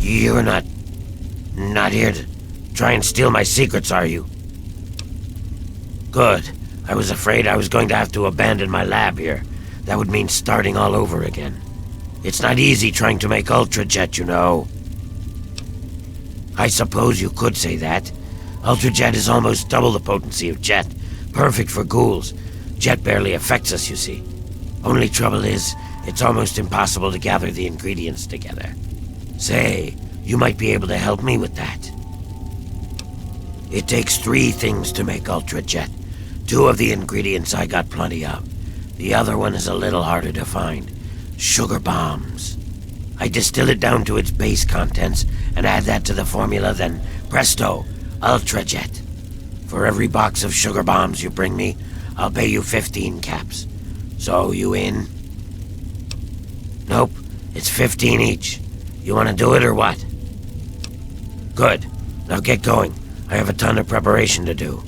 You're not here to try and steal my secrets, are you? Good. I was afraid I was going to have to abandon my lab here. That would mean starting all over again. It's not easy trying to make Ultrajet, you know. I suppose you could say that. Ultrajet is almost double the potency of Jet. Perfect for ghouls. Jet barely affects us, you see. Only trouble is, it's almost impossible to gather the ingredients together. Say, you might be able to help me with that. It takes 3 things to make Ultrajet. 2 of the ingredients I got plenty of. The other one is a little harder to find. Sugar bombs. I distill it down to its base contents and add that to the formula, then presto, Ultrajet. For every box of sugar bombs you bring me, I'll pay you 15 caps. So, you in? Nope, it's 15 each. You want to do it or what? Good. Now get going. I have a ton of preparation to do.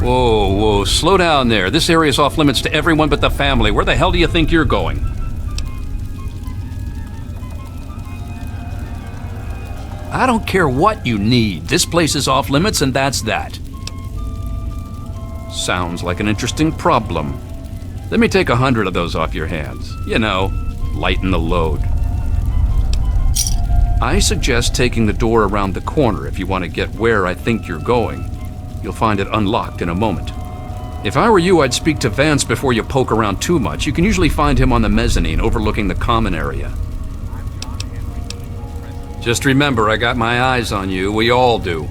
Whoa, slow down there. This area's off limits to everyone but the family. Where the hell do you think you're going? I don't care what you need. This place is off limits and that's that. Sounds like an interesting problem. Let me take 100 of those off your hands. You know, lighten the load. I suggest taking the door around the corner if you want to get where I think you're going. You'll find it unlocked in a moment. If I were you, I'd speak to Vance before you poke around too much. You can usually find him on the mezzanine overlooking the common area. Just remember, I got my eyes on you. We all do.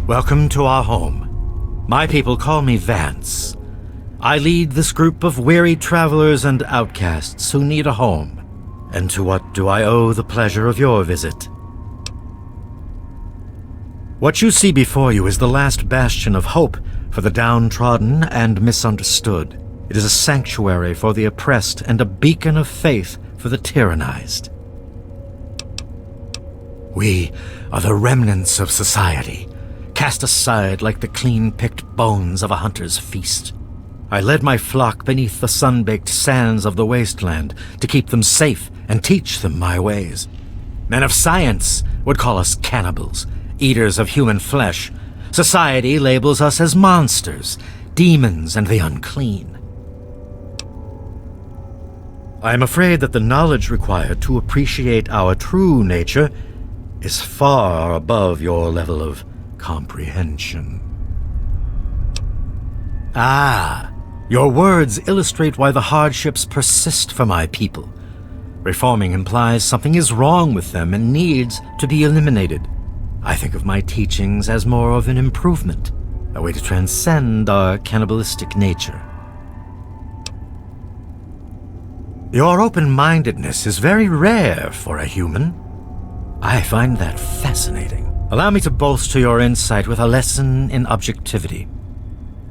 Welcome to our home. My people call me Vance. I lead this group of weary travelers and outcasts who need a home. And to what do I owe the pleasure of your visit? What you see before you is the last bastion of hope for the downtrodden and misunderstood. It is a sanctuary for the oppressed and a beacon of faith for the tyrannized. We are the remnants of society, cast aside like the clean-picked bones of a hunter's feast. I led my flock beneath the sun-baked sands of the wasteland to keep them safe and teach them my ways. Men of science would call us cannibals, eaters of human flesh. Society labels us as monsters, demons, and the unclean. I am afraid that the knowledge required to appreciate our true nature is far above your level of comprehension. Ah, your words illustrate why the hardships persist for my people. Reforming implies something is wrong with them and needs to be eliminated. I think of my teachings as more of an improvement, a way to transcend our cannibalistic nature. Your open-mindedness is very rare for a human. I find that fascinating. Allow me to bolster your insight with a lesson in objectivity.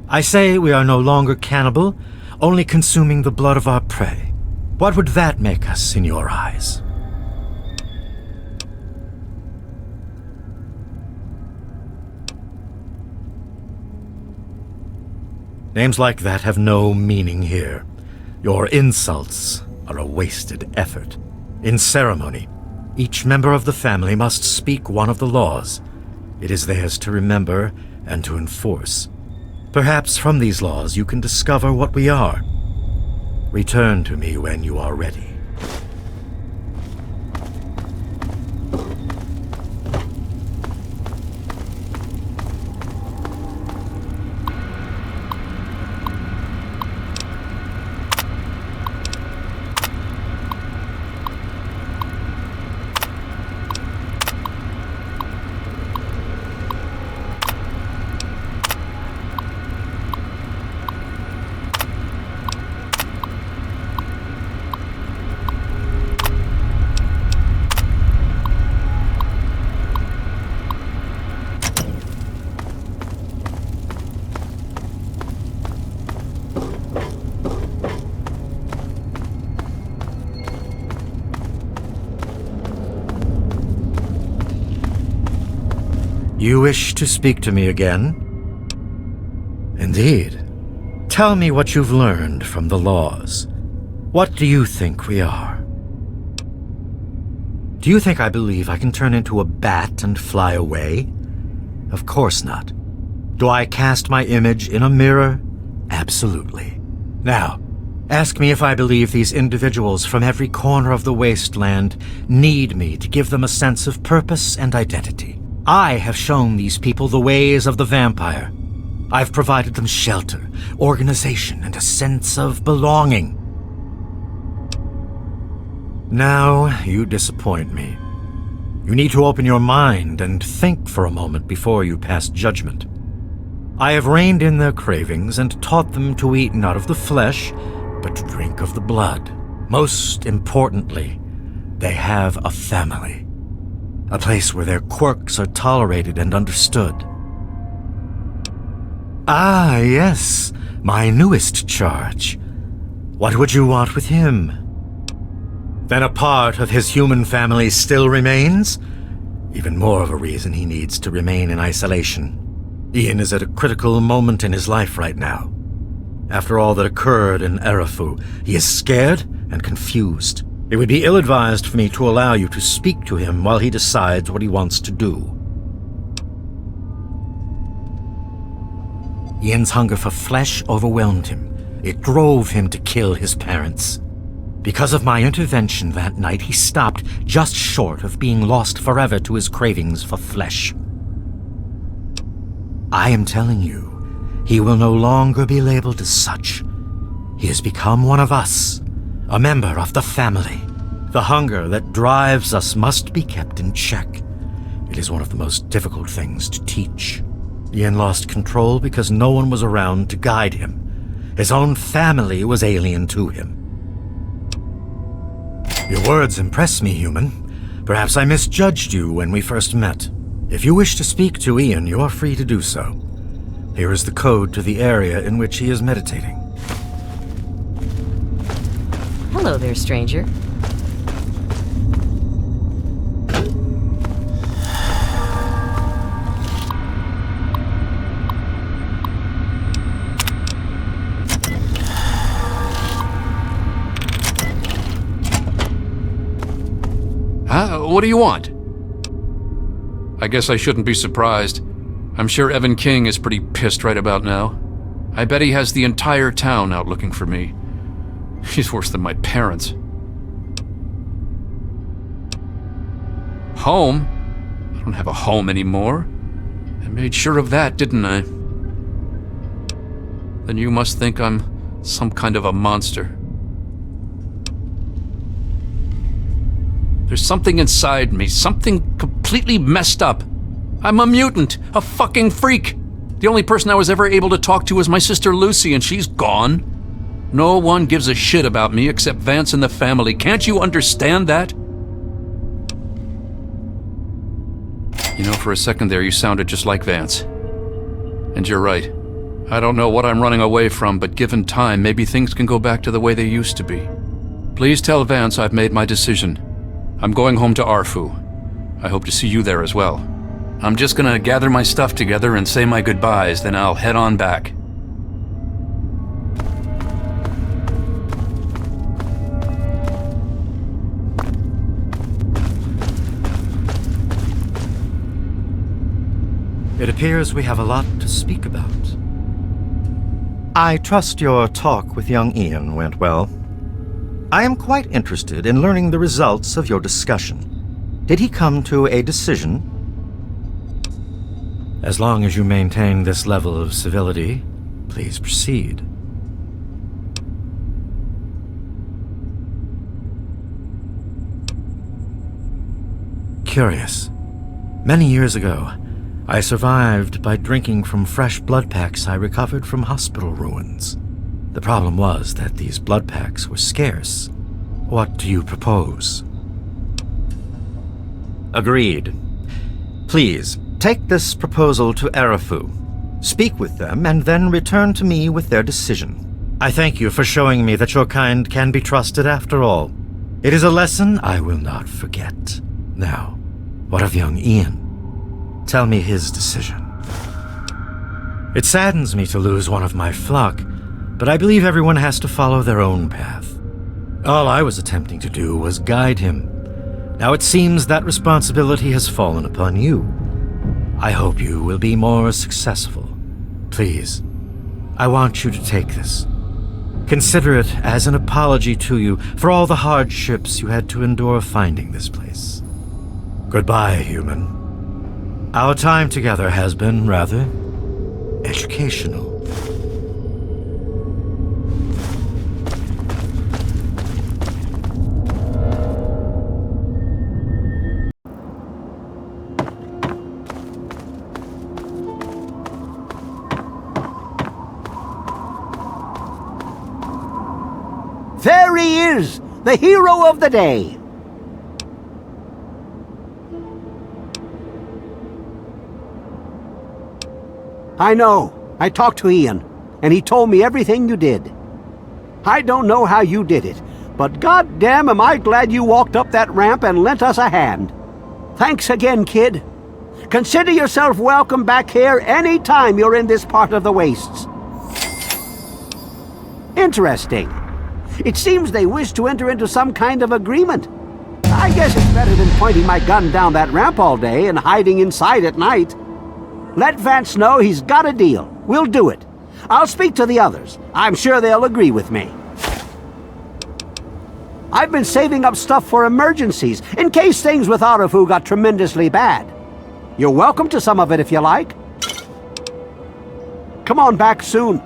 I say we are no longer cannibal, only consuming the blood of our prey. What would that make us in your eyes? Names like that have no meaning here. Your insults are a wasted effort. In ceremony, each member of the family must speak one of the laws. It is theirs to remember and to enforce. Perhaps from these laws you can discover what we are. Return to me when you are ready. You wish to speak to me again? Indeed. Tell me what you've learned from the laws. What do you think we are? Do you think I believe I can turn into a bat and fly away? Of course not. Do I cast my image in a mirror? Absolutely. Now, ask me if I believe these individuals from every corner of the wasteland need me to give them a sense of purpose and identity. I have shown these people the ways of the vampire. I've provided them shelter, organization, and a sense of belonging. Now you disappoint me. You need to open your mind and think for a moment before you pass judgment. I have reined in their cravings and taught them to eat not of the flesh, but to drink of the blood. Most importantly, they have a family. A place where their quirks are tolerated and understood. Ah, yes, my newest charge. What would you want with him? Then a part of his human family still remains? Even more of a reason he needs to remain in isolation. Ian is at a critical moment in his life right now. After all that occurred in Erafu, he is scared and confused. It would be ill-advised for me to allow you to speak to him while he decides what he wants to do. Ian's hunger for flesh overwhelmed him. It drove him to kill his parents. Because of my intervention that night, he stopped just short of being lost forever to his cravings for flesh. I am telling you, he will no longer be labeled as such. He has become one of us, a member of the family. The hunger that drives us must be kept in check. It is one of the most difficult things to teach. Ian lost control because no one was around to guide him. His own family was alien to him. Your words impress me, human. Perhaps I misjudged you when we first met. If you wish to speak to Ian, you are free to do so. Here is the code to the area in which he is meditating. Hello there, stranger. What do you want? I guess I shouldn't be surprised. I'm sure Evan King is pretty pissed right about now. I bet he has the entire town out looking for me. He's worse than my parents. Home? I don't have a home anymore. I made sure of that, didn't I? Then you must think I'm some kind of a monster. There's something inside me, something completely messed up. I'm a mutant, a fucking freak. The only person I was ever able to talk to was my sister Lucy, and she's gone. No one gives a shit about me except Vance and the family. Can't you understand that? You know, for a second there, you sounded just like Vance. And you're right. I don't know what I'm running away from, but given time, maybe things can go back to the way they used to be. Please tell Vance I've made my decision. I'm going home to Arfu. I hope to see you there as well. I'm just gonna gather my stuff together and say my goodbyes, then I'll head on back. It appears we have a lot to speak about. I trust your talk with young Ian went well. I am quite interested in learning the results of your discussion. Did he come to a decision? As long as you maintain this level of civility, please proceed. Curious. Many years ago, I survived by drinking from fresh blood packs I recovered from hospital ruins. The problem was that these blood packs were scarce. What do you propose? Agreed. Please, take this proposal to Erafu. Speak with them and then return to me with their decision. I thank you for showing me that your kind can be trusted after all. It is a lesson I will not forget. Now, what of young Ian? Tell me his decision. It saddens me to lose one of my flock, but I believe everyone has to follow their own path. All I was attempting to do was guide him. Now it seems that responsibility has fallen upon you. I hope you will be more successful. Please, I want you to take this. Consider it as an apology to you for all the hardships you had to endure finding this place. Goodbye, human. Our time together has been rather educational. There he is, the hero of the day. I know. I talked to Ian, and he told me everything you did. I don't know how you did it, but goddamn am I glad you walked up that ramp and lent us a hand. Thanks again, kid. Consider yourself welcome back here any time you're in this part of the wastes. Interesting. It seems they wish to enter into some kind of agreement. I guess it's better than pointing my gun down that ramp all day and hiding inside at night. Let Vance know he's got a deal. We'll do it. I'll speak to the others. I'm sure they'll agree with me. I've been saving up stuff for emergencies, in case things with Arafu got tremendously bad. You're welcome to some of it if you like. Come on back soon.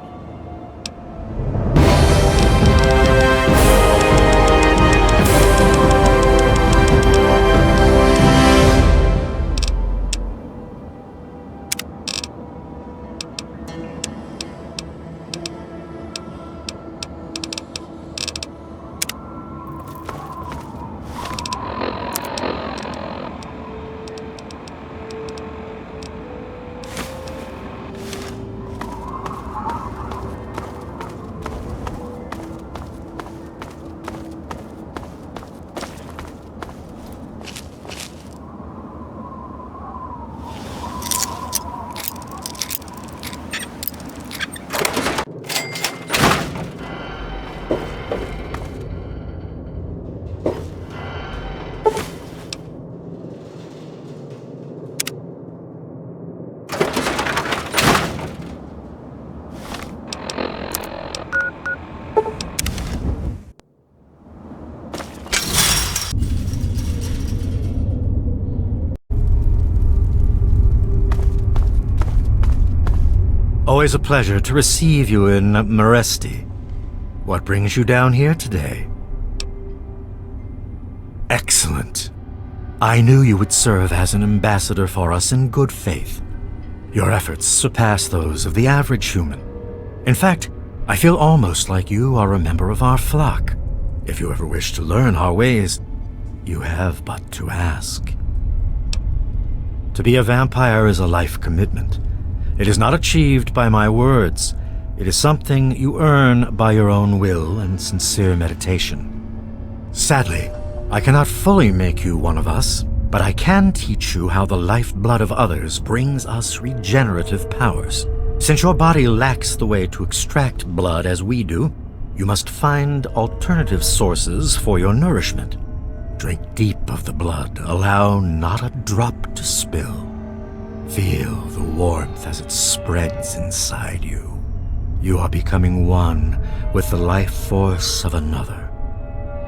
Always a pleasure to receive you in Meresti. What brings you down here today? Excellent. I knew you would serve as an ambassador for us in good faith. Your efforts surpass those of the average human. In fact, I feel almost like you are a member of our flock. If you ever wish to learn our ways, you have but to ask. To be a vampire is a life commitment. It is not achieved by my words. It is something you earn by your own will and sincere meditation. Sadly, I cannot fully make you one of us, but I can teach you how the lifeblood of others brings us regenerative powers. Since your body lacks the way to extract blood as we do, you must find alternative sources for your nourishment. Drink deep of the blood, allow not a drop to spill. Feel the warmth as it spreads inside you. You are becoming one with the life force of another.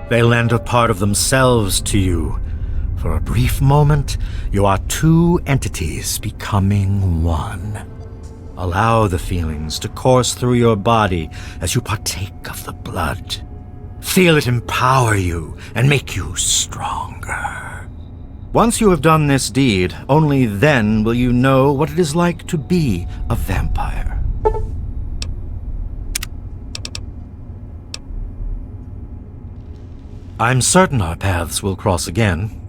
They lend a part of themselves to you. For a brief moment, you are two entities becoming one. Allow the feelings to course through your body as you partake of the blood. Feel it empower you and make you stronger. Once you have done this deed, only then will you know what it is like to be a vampire. I'm certain our paths will cross again.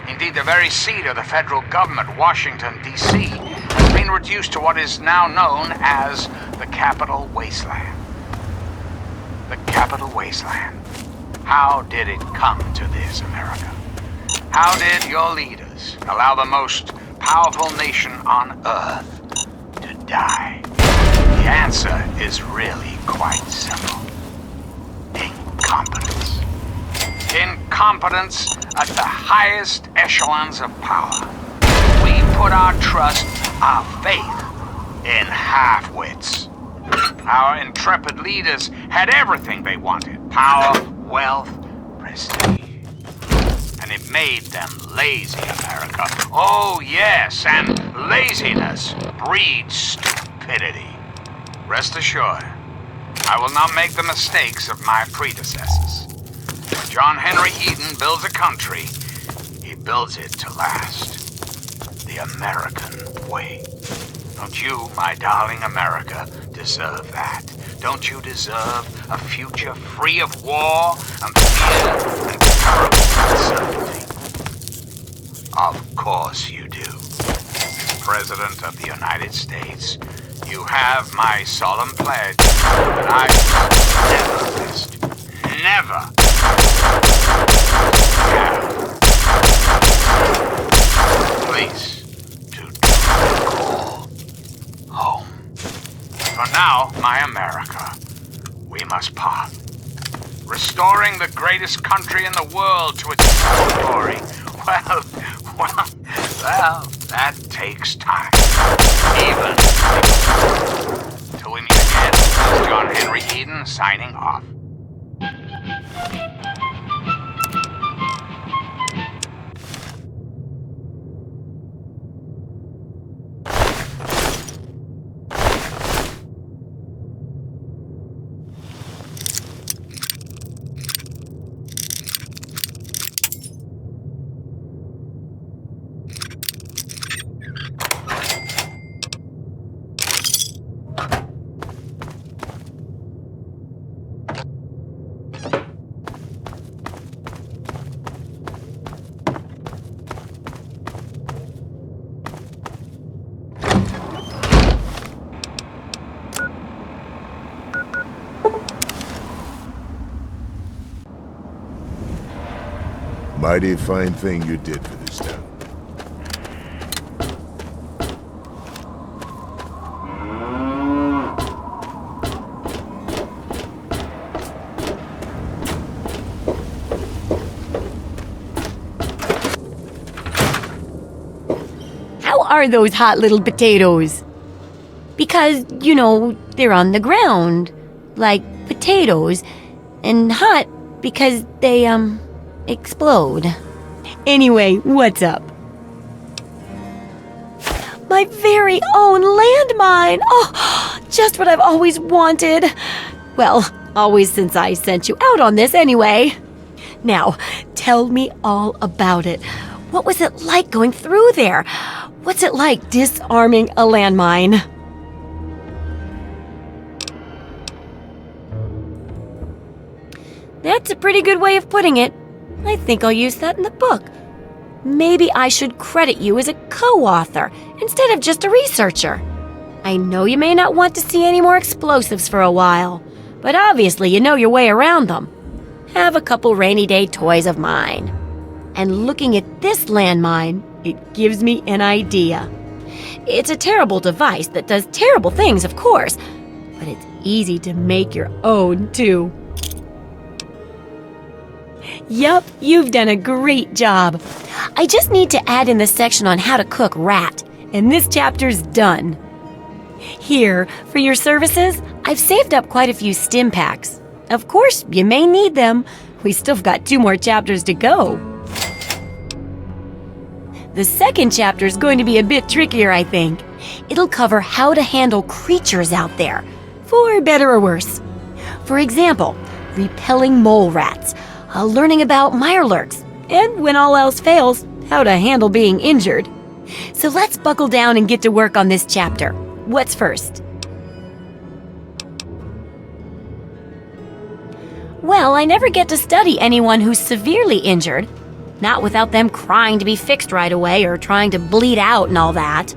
Indeed, the very seat of the federal government, Washington, D.C., has been reduced to what is now known as the Capital Wasteland. The Capital Wasteland. How did it come to this, America? How did your leaders allow the most powerful nation on Earth to die? The answer is really quite simple. Incompetence. Incompetence at the highest echelons of power. We put our trust, our faith, in half-wits. Our intrepid leaders had everything they wanted: power, wealth, prestige. And it made them lazy, America. Oh, yes, and laziness breeds stupidity. Rest assured, I will not make the mistakes of my predecessors. When John Henry Eden builds a country, he builds it to last. The American way. Don't you, my darling America, deserve that? Don't you deserve a future free of war and fear and terrible uncertainty? Of course you do. As President of the United States, you have my solemn pledge that I will never rest. Never. Place to call home. For now, my America, we must part. Restoring the greatest country in the world to its full glory. Well, that takes time. Even till we meet again. This is John Henry Eden signing off. Mighty fine thing you did for this town. How are those hot little potatoes? Because, you know, they're on the ground, like potatoes, and hot because they, explode. Anyway, what's up? My very own landmine! Oh, just what I've always wanted. Well, always since I sent you out on this anyway. Now, tell me all about it. What was it like going through there? What's it like disarming a landmine? That's a pretty good way of putting it. I think I'll use that in the book. Maybe I should credit you as a co-author instead of just a researcher. I know you may not want to see any more explosives for a while, but obviously you know your way around them. Have a couple rainy day toys of mine. And looking at this landmine, it gives me an idea. It's a terrible device that does terrible things, of course, but it's easy to make your own, too. Yup, you've done a great job. I just need to add in the section on how to cook rat, and this chapter's done. Here, for your services, I've saved up quite a few stim packs. Of course, you may need them. We still got 2 more chapters to go. The second chapter is going to be a bit trickier, I think. It'll cover how to handle creatures out there, for better or worse. For example, repelling mole rats, learning about mirelurks, and when all else fails, how to handle being injured. So let's buckle down and get to work on this chapter. What's first? Well, I never get to study anyone who's severely injured. Not without them crying to be fixed right away or trying to bleed out and all that.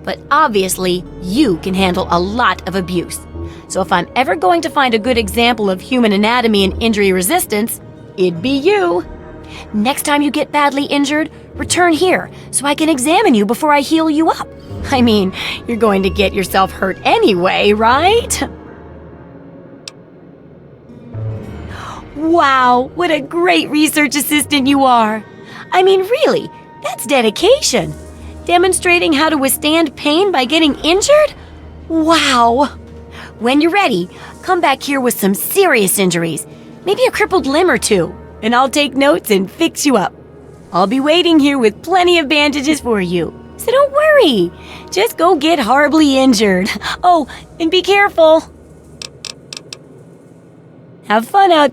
But obviously, you can handle a lot of abuse. So if I'm ever going to find a good example of human anatomy and injury resistance, it'd be you. Next time you get badly injured, return here so I can examine you before I heal you up. I mean, you're going to get yourself hurt anyway, right? Wow, what a great research assistant you are. I mean, really, that's dedication. Demonstrating how to withstand pain by getting injured? Wow. When you're ready, come back here with some serious injuries, maybe a crippled limb or two, and I'll take notes and fix you up. I'll be waiting here with plenty of bandages for you, so don't worry. Just go get horribly injured. Oh, and be careful. Have fun out.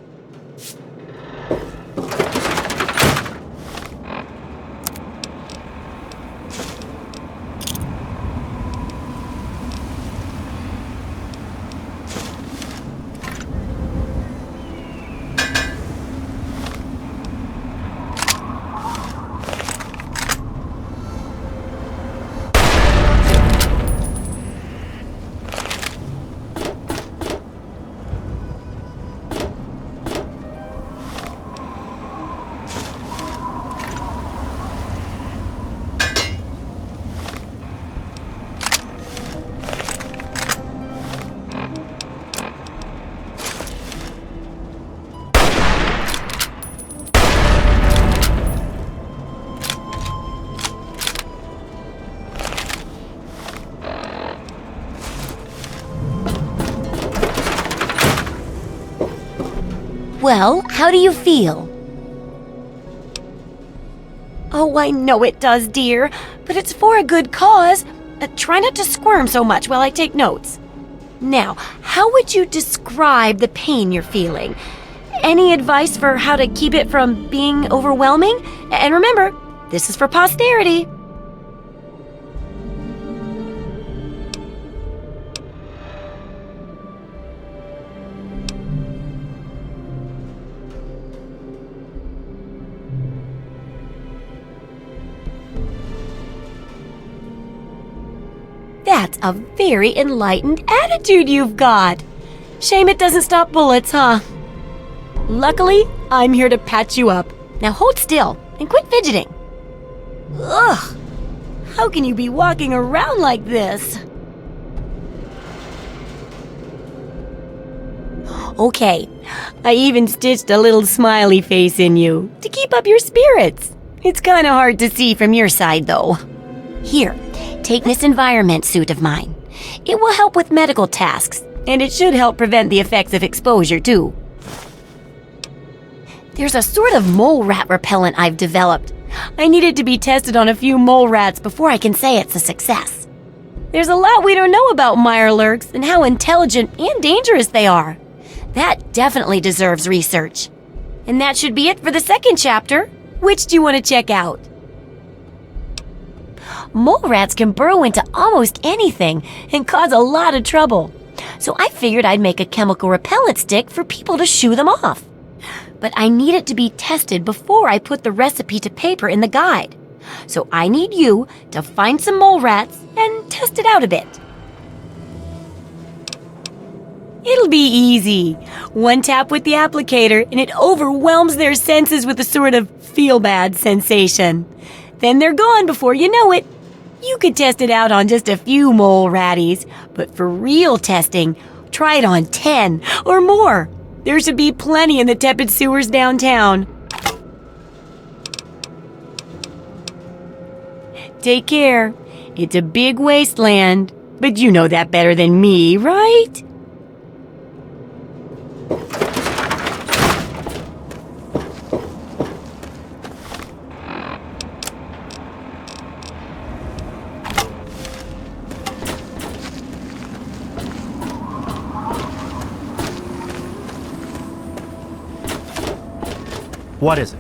Well, how do you feel? Oh, I know it does, dear, but it's for a good cause. Try not to squirm so much while I take notes. Now, how would you describe the pain you're feeling? Any advice for how to keep it from being overwhelming? And remember, this is for posterity. That's a very enlightened attitude you've got. Shame it doesn't stop bullets, huh? Luckily, I'm here to patch you up. Now hold still and quit fidgeting. Ugh! How can you be walking around like this? Okay, I even stitched a little smiley face in you to keep up your spirits. It's kind of hard to see from your side, though. Here, take this environment suit of mine. It will help with medical tasks, and it should help prevent the effects of exposure, too. There's a sort of mole rat repellent I've developed. I need it to be tested on a few mole rats before I can say it's a success. There's a lot we don't know about mirelurks and how intelligent and dangerous they are. That definitely deserves research. And that should be it for the second chapter. Which do you want to check out? Mole rats can burrow into almost anything and cause a lot of trouble. So I figured I'd make a chemical repellent stick for people to shoo them off. But I need it to be tested before I put the recipe to paper in the guide. So I need you to find some mole rats and test it out a bit. It'll be easy. One tap with the applicator and it overwhelms their senses with a sort of feel-bad sensation. Then they're gone before you know it. You could test it out on just a few mole ratties, but for real testing, try it on 10 or more. There should be plenty in the tepid sewers downtown. Take care. It's a big wasteland, but you know that better than me, right? What is it?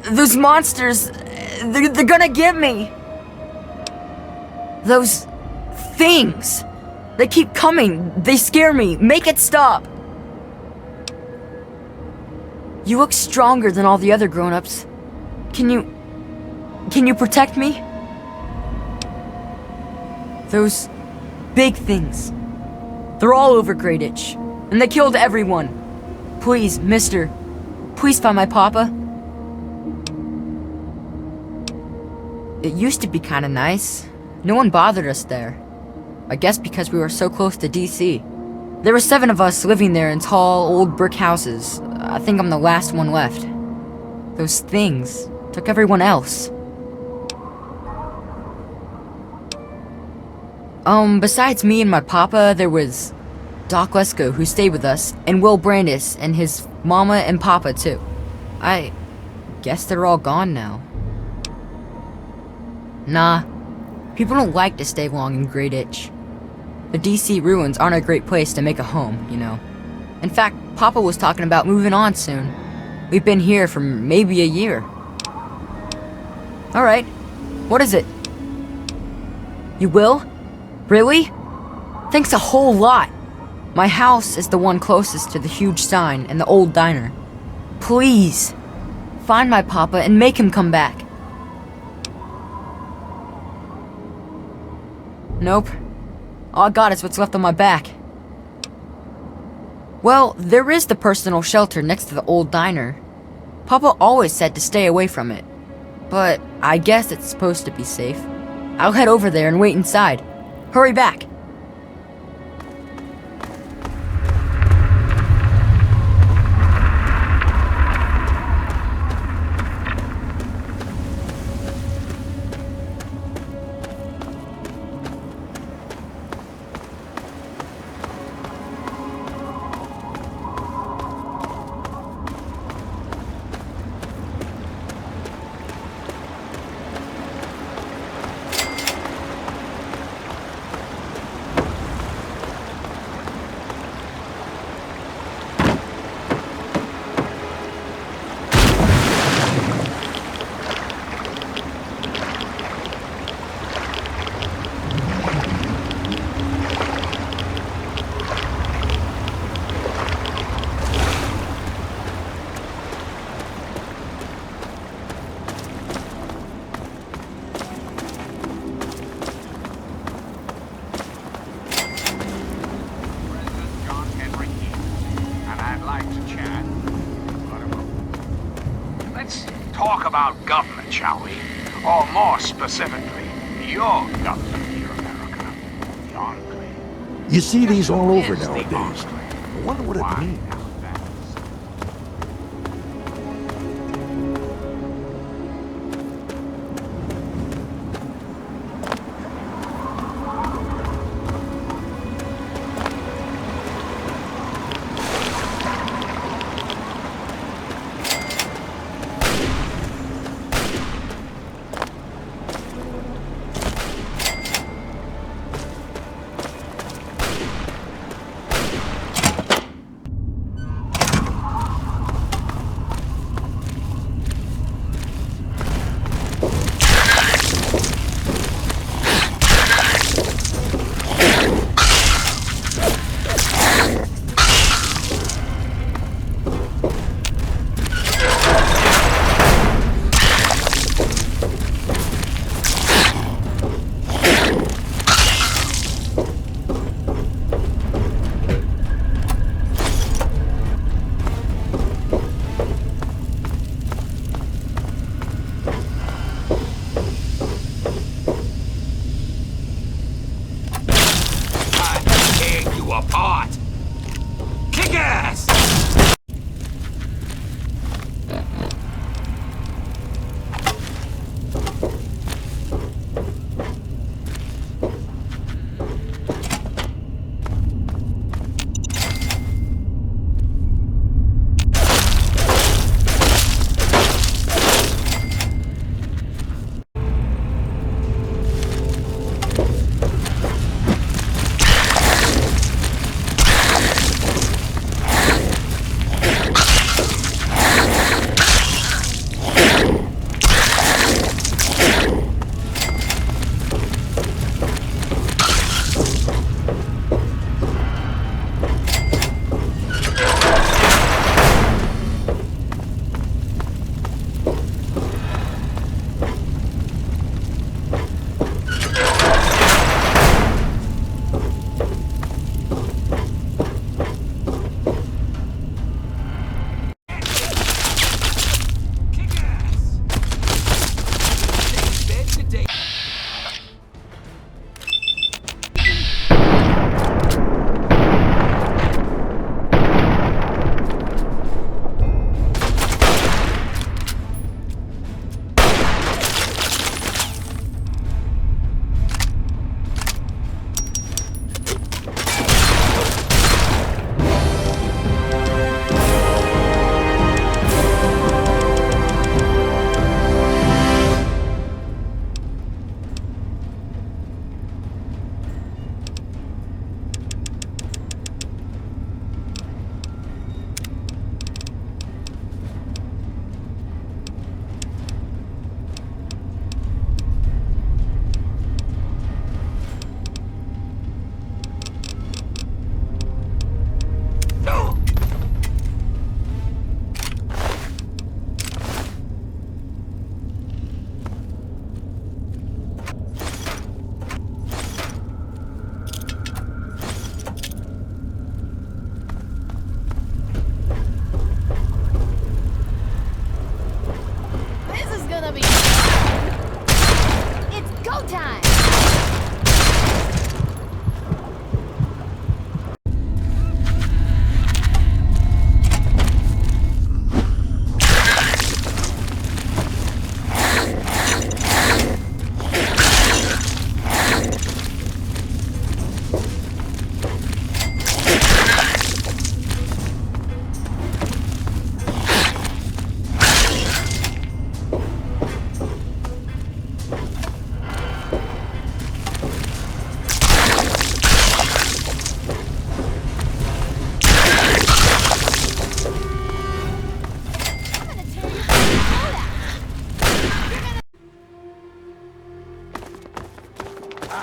Those monsters, they're gonna get me. Those things, they keep coming. They scare me. Make it stop. You look stronger than all the other grown-ups. Can you protect me? Those big things, they're all over Greyditch, and they killed everyone. Please, mister, please find my papa. It used to be kinda nice. No one bothered us there. I guess because we were so close to DC. There were 7 of us living there in tall, old brick houses. I think I'm the last one left. Those things took everyone else. Besides me and my papa, there was Doc Lesko, who stayed with us, and Will Brandis, and his mama and papa, too. I guess they're all gone now. Nah, people don't like to stay long in Greyditch. The DC ruins aren't a great place to make a home, you know. In fact, Papa was talking about moving on soon. We've been here for maybe a year. Alright, what is it? You will? Really? Thanks a whole lot. My house is the one closest to the huge sign and the old diner. Please, find my papa and make him come back. Nope. All I got is what's left on my back. Well, there is the personal shelter next to the old diner. Papa always said to stay away from it. But I guess it's supposed to be safe. I'll head over there and wait inside. Hurry back. talk about government, shall we? Or more specifically, your government here, America. The Enclave. You see these all over Is the nowadays. Enclave. I wonder what Why it means. now that is- Take you apart. Kick ass!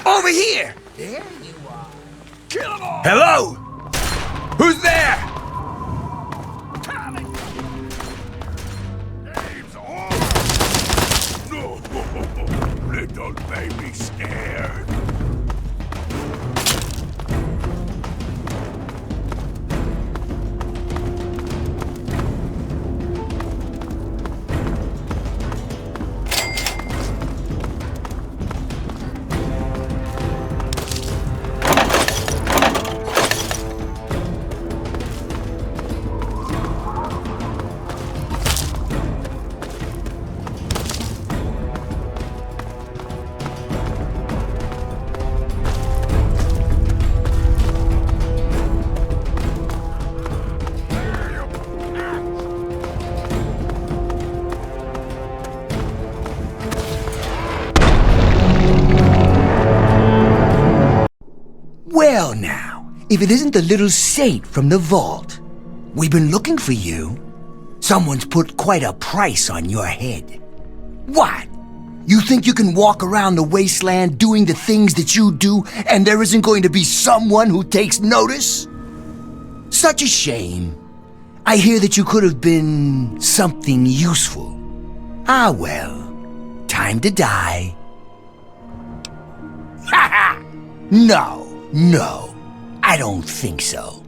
Over here! There you are. Kill them all! Hello? Who's there? Name's on! No! Little baby scared. if it isn't the little saint from the vault. We've been looking for you. Someone's put quite a price on your head. What? You think you can walk around the wasteland doing the things that you do, and there isn't going to be someone who takes notice? Such a shame. I hear that you could have been something useful. Ah well, time to die. Ha ha! No, I don't think so.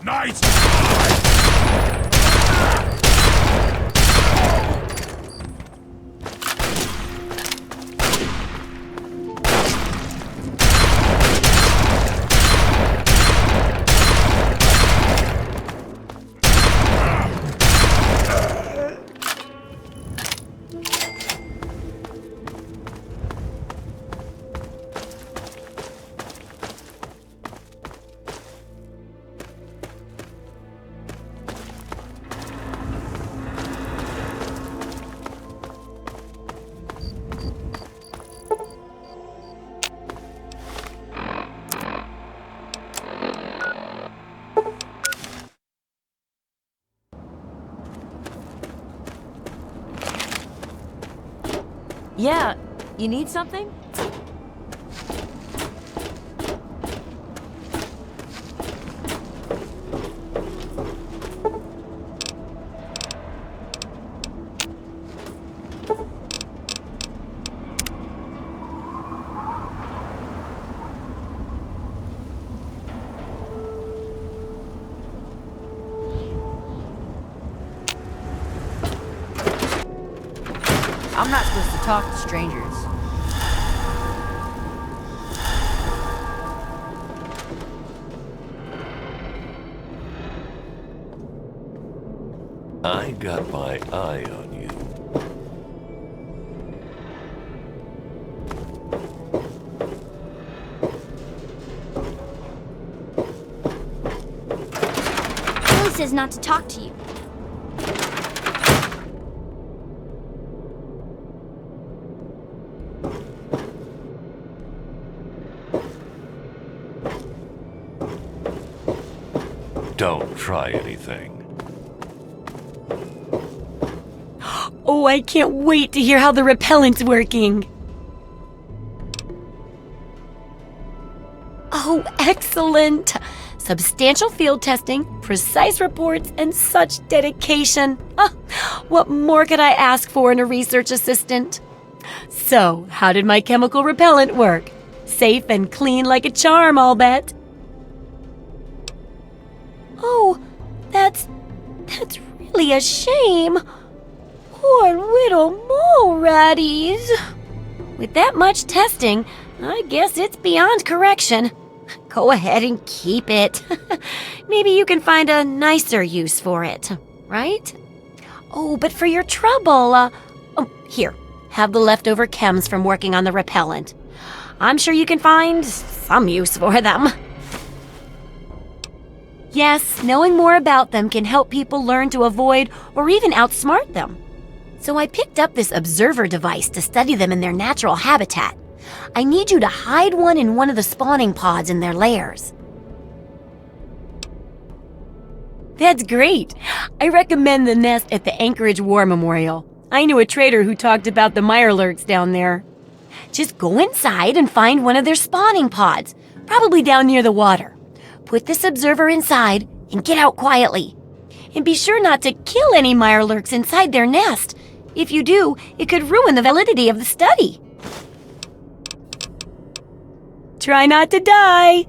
Nice! Yeah, you need something? I'm not supposed to talk to strangers. I got my eye on you. Billy says not to talk to you. Don't try anything. Oh, I can't wait to hear how the repellent's working. Oh, excellent! Substantial field testing, precise reports, and such dedication. What more could I ask for in a research assistant? So, how did my chemical repellent work? Safe and clean like a charm, I'll bet. Oh, that's really a shame. Poor little mole ratties. With that much testing, I guess it's beyond correction. Go ahead and keep it. Maybe you can find a nicer use for it, right? Oh, but for your trouble, here, have the leftover chems from working on the repellent. I'm sure you can find some use for them. Yes, knowing more about them can help people learn to avoid or even outsmart them. So I picked up this observer device to study them in their natural habitat. I need you to hide one in one of the spawning pods in their lairs. That's great. I recommend the nest at the Anchorage War Memorial. I knew a trader who talked about the Mirelurks down there. Just go inside and find one of their spawning pods, probably down near the water. Put this observer inside and get out quietly. And be sure not to kill any Mirelurks inside their nest. If you do, it could ruin the validity of the study. Try not to die.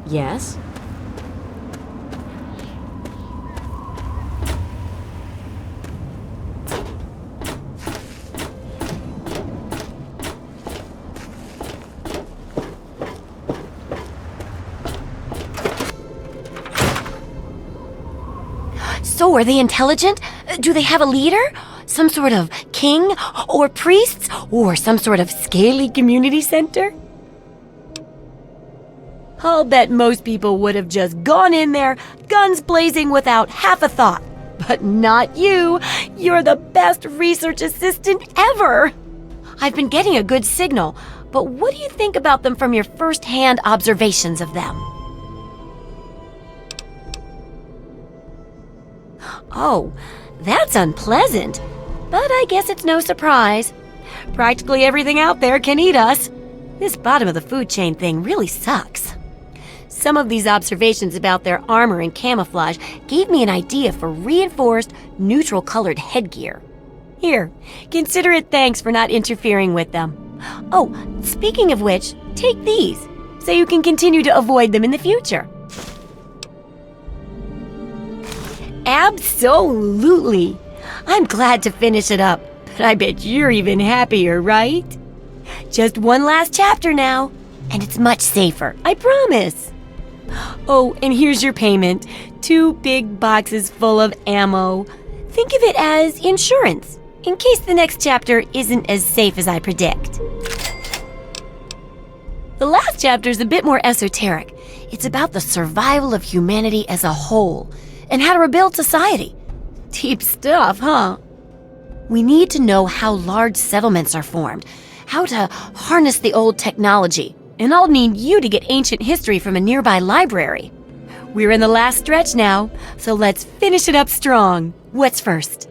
Yes? So, are they intelligent? Do they have a leader? Some sort of king? Or priests? Or some sort of scaly community center? I'll bet most people would have just gone in there, guns blazing without half a thought. But not you. You're the best research assistant ever. I've been getting a good signal, but what do you think about them from your first-hand observations of them? Oh, that's unpleasant. But I guess it's no surprise. Practically everything out there can eat us. This bottom of the food chain thing really sucks. Some of these observations about their armor and camouflage gave me an idea for reinforced, neutral-colored headgear. Here, consider it thanks for not interfering with them. Oh, speaking of which, take these, so you can continue to avoid them in the future. Absolutely! I'm glad to finish it up, but I bet you're even happier, right? Just one last chapter now, and it's much safer, I promise. Oh, and here's your payment. 2 big boxes full of ammo. Think of it as insurance, in case the next chapter isn't as safe as I predict. The last chapter is a bit more esoteric. It's about the survival of humanity as a whole and how to rebuild society. Deep stuff, huh? We need to know how large settlements are formed, how to harness the old technology, and I'll need you to get ancient history from a nearby library. We're in the last stretch now, so let's finish it up strong. What's first?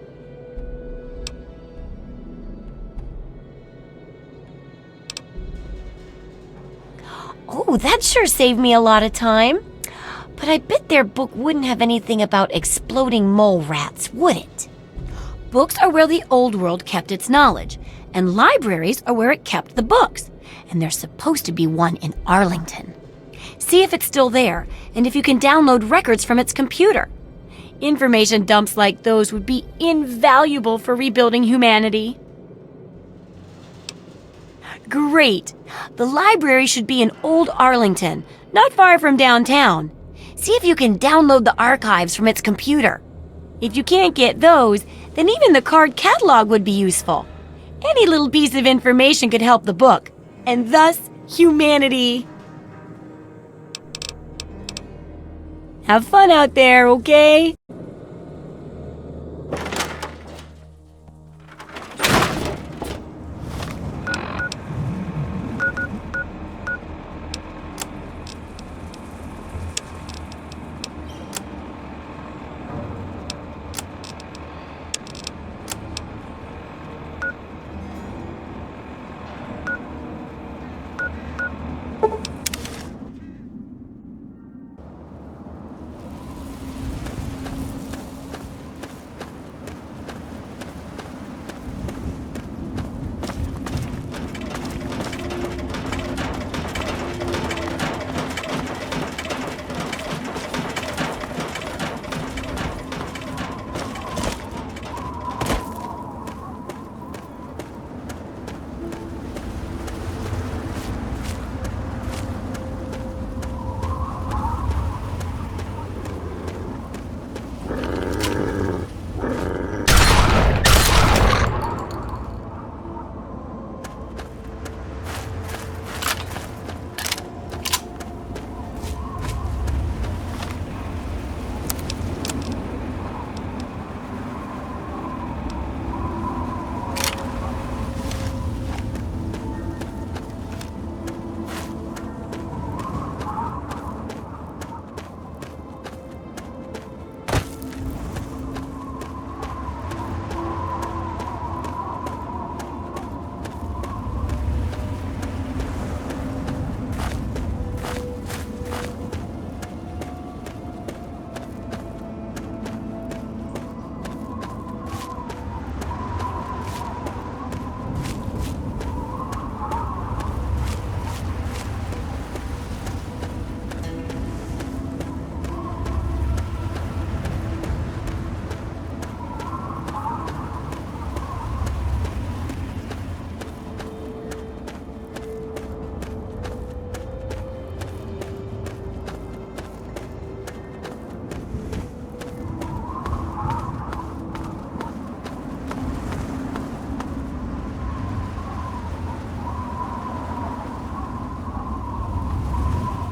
Oh, that sure saved me a lot of time. But I bet their book wouldn't have anything about exploding mole rats, would it? Books are where the old world kept its knowledge, and libraries are where it kept the books. And there's supposed to be one in Arlington. See if it's still there, and if you can download records from its computer. Information dumps like those would be invaluable for rebuilding humanity. Great! The library should be in Old Arlington, not far from downtown. See if you can download the archives from its computer. If you can't get those, then even the card catalog would be useful. Any little piece of information could help the book, and thus humanity. Have fun out there, okay?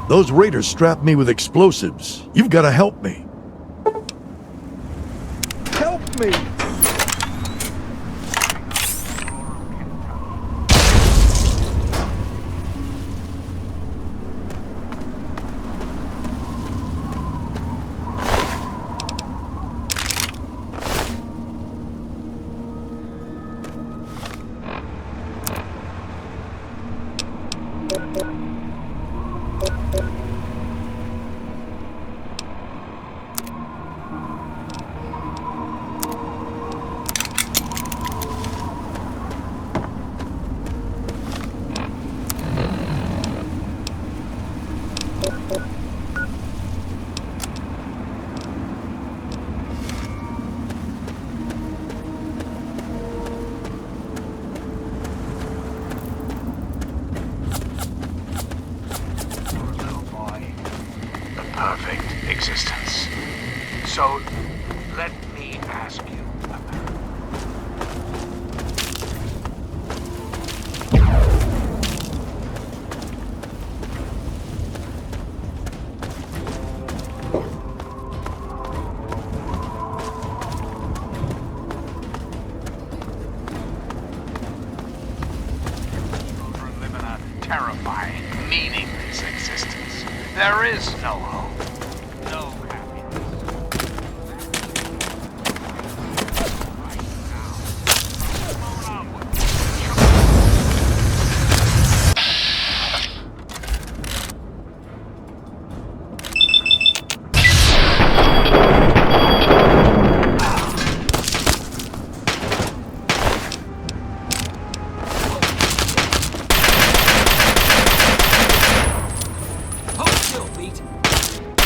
Those raiders strapped me with explosives. You've got to help me. Help me! Perfect existence. So, let me ask you. There is no hope. No happiness.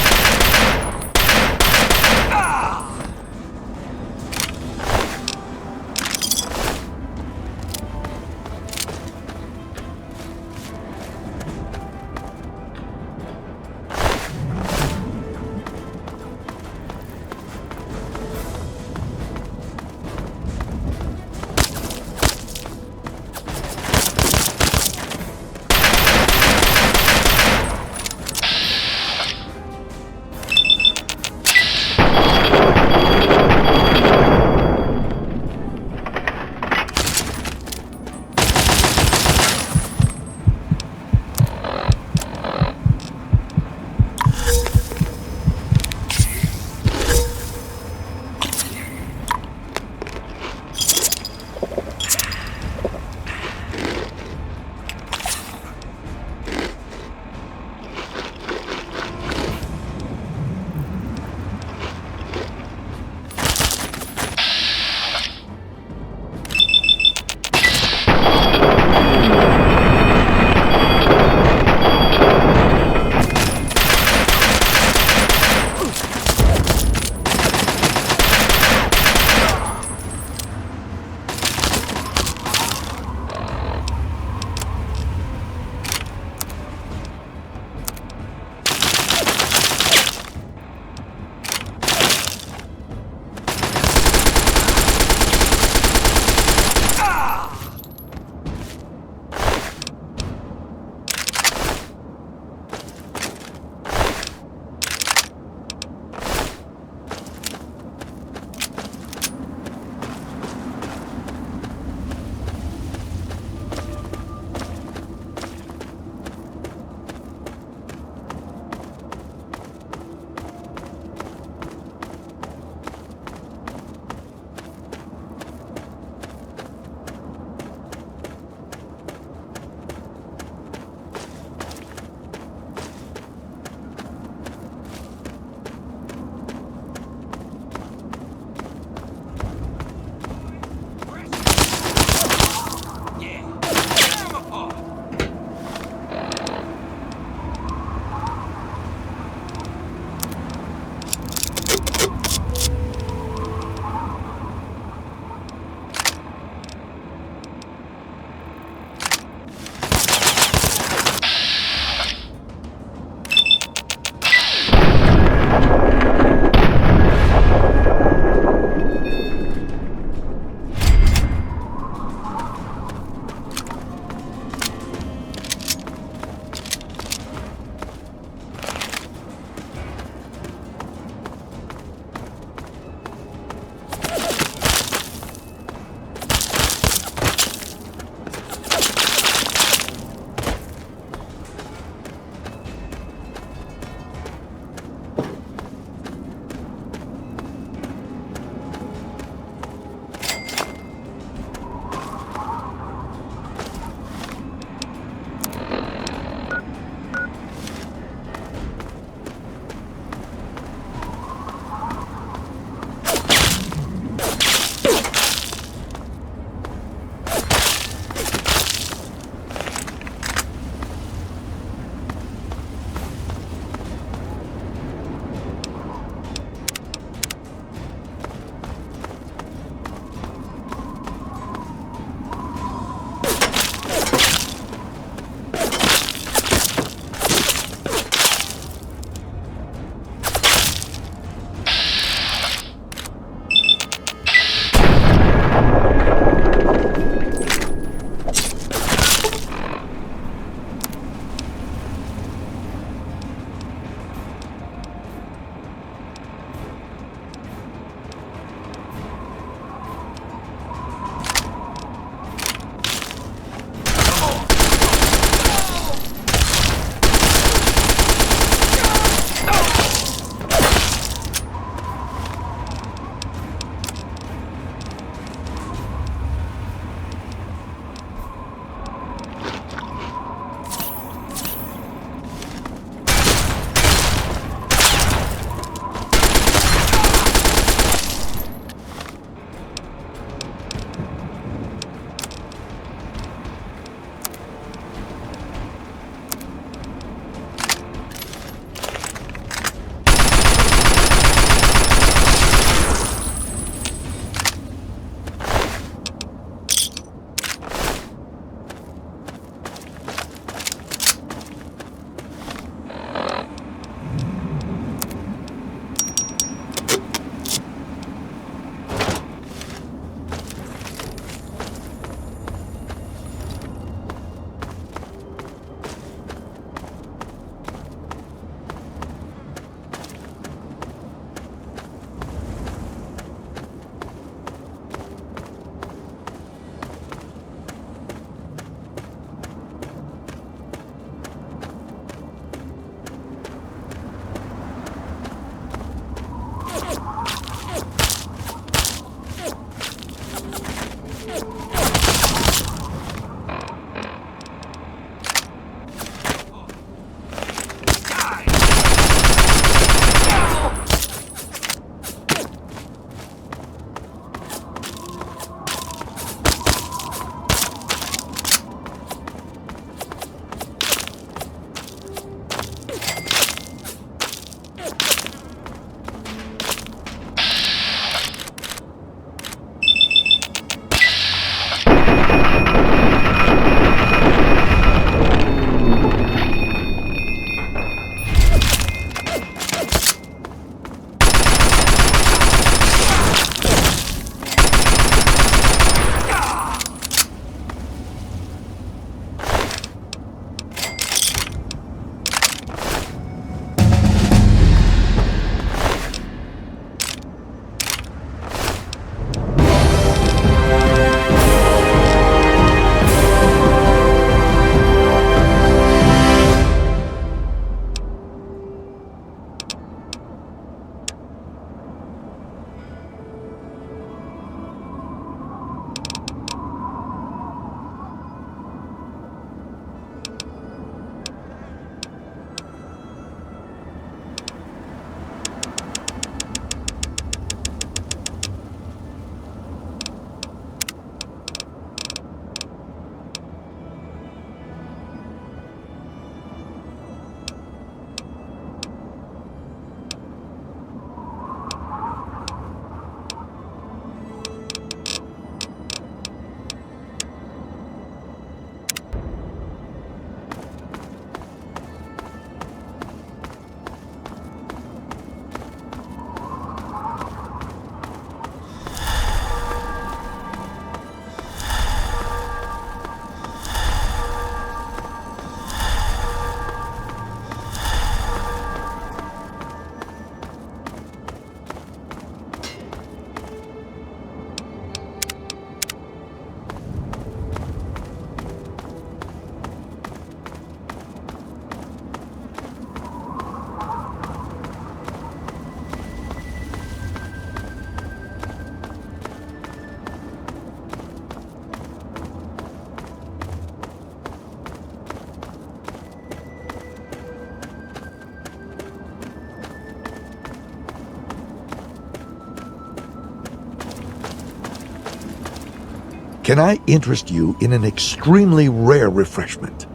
can I interest you in an extremely rare refreshment?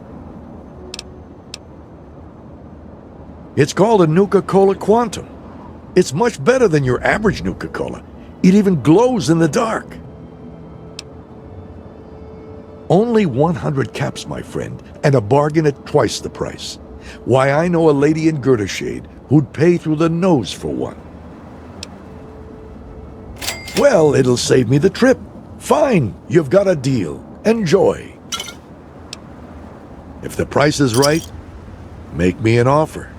It's called a Nuka-Cola Quantum. It's much better than your average Nuka-Cola. It even glows in the dark. Only 100 caps, my friend, and a bargain at twice the price. Why, I know a lady in Girdershade who'd pay through the nose for one. Well, it'll save me the trip. Fine, you've got a deal. Enjoy. If the price is right, make me an offer.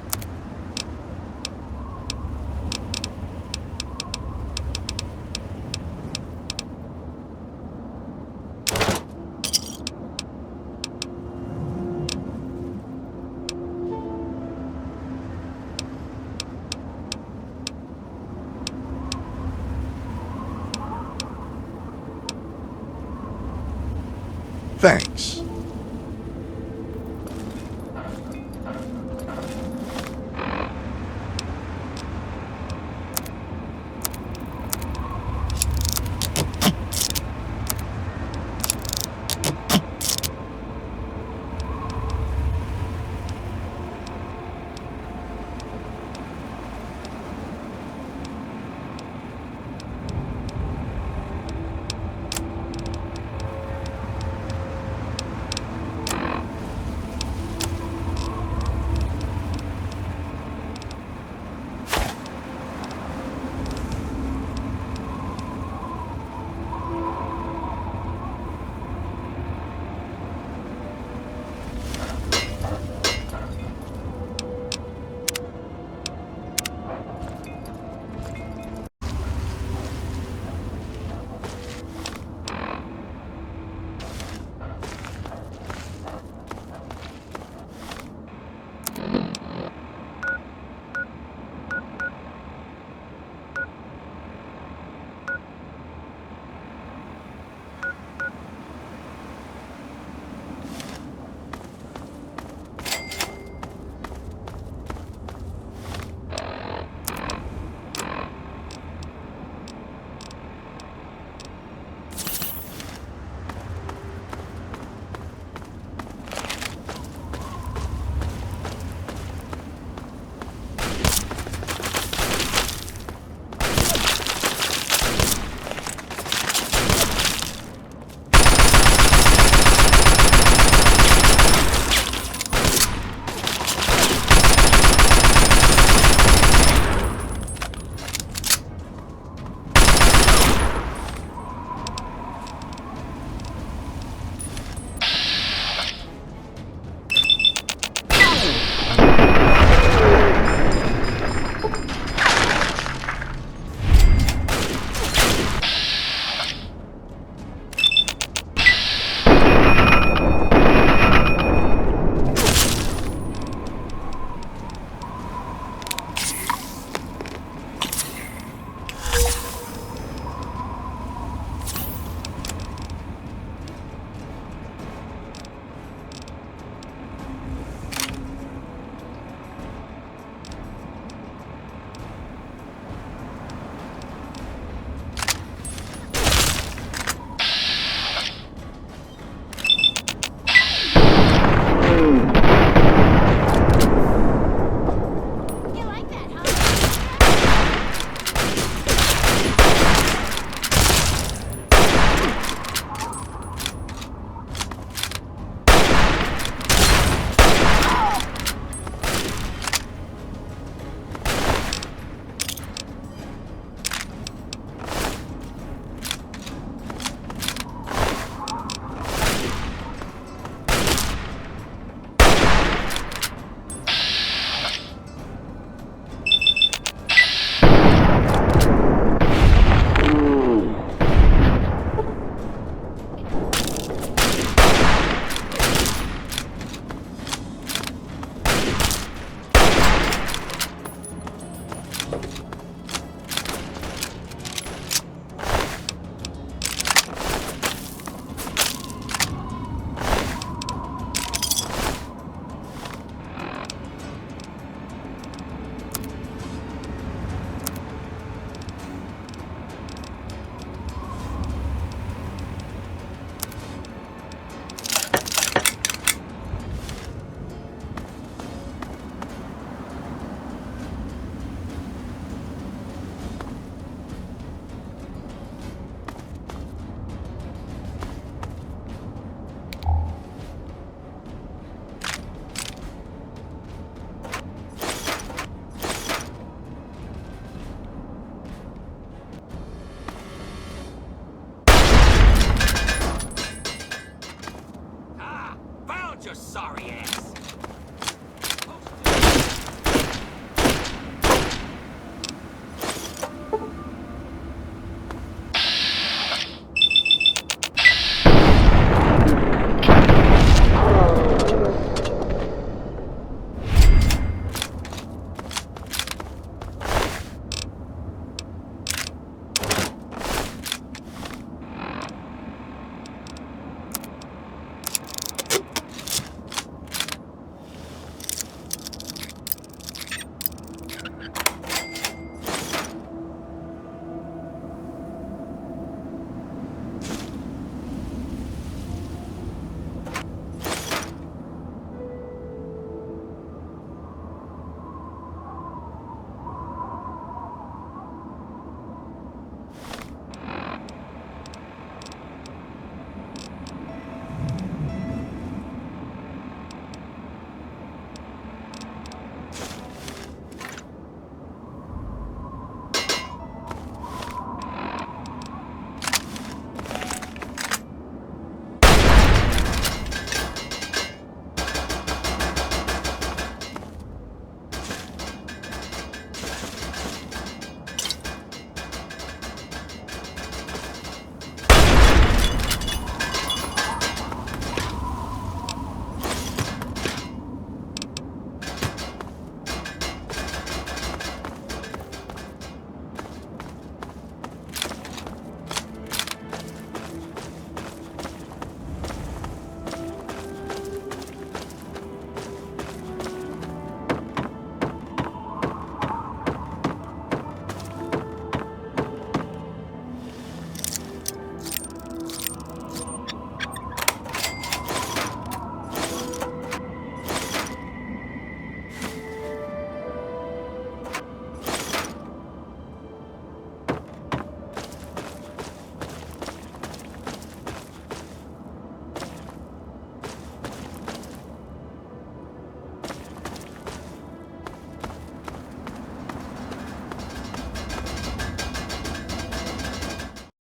Thanks.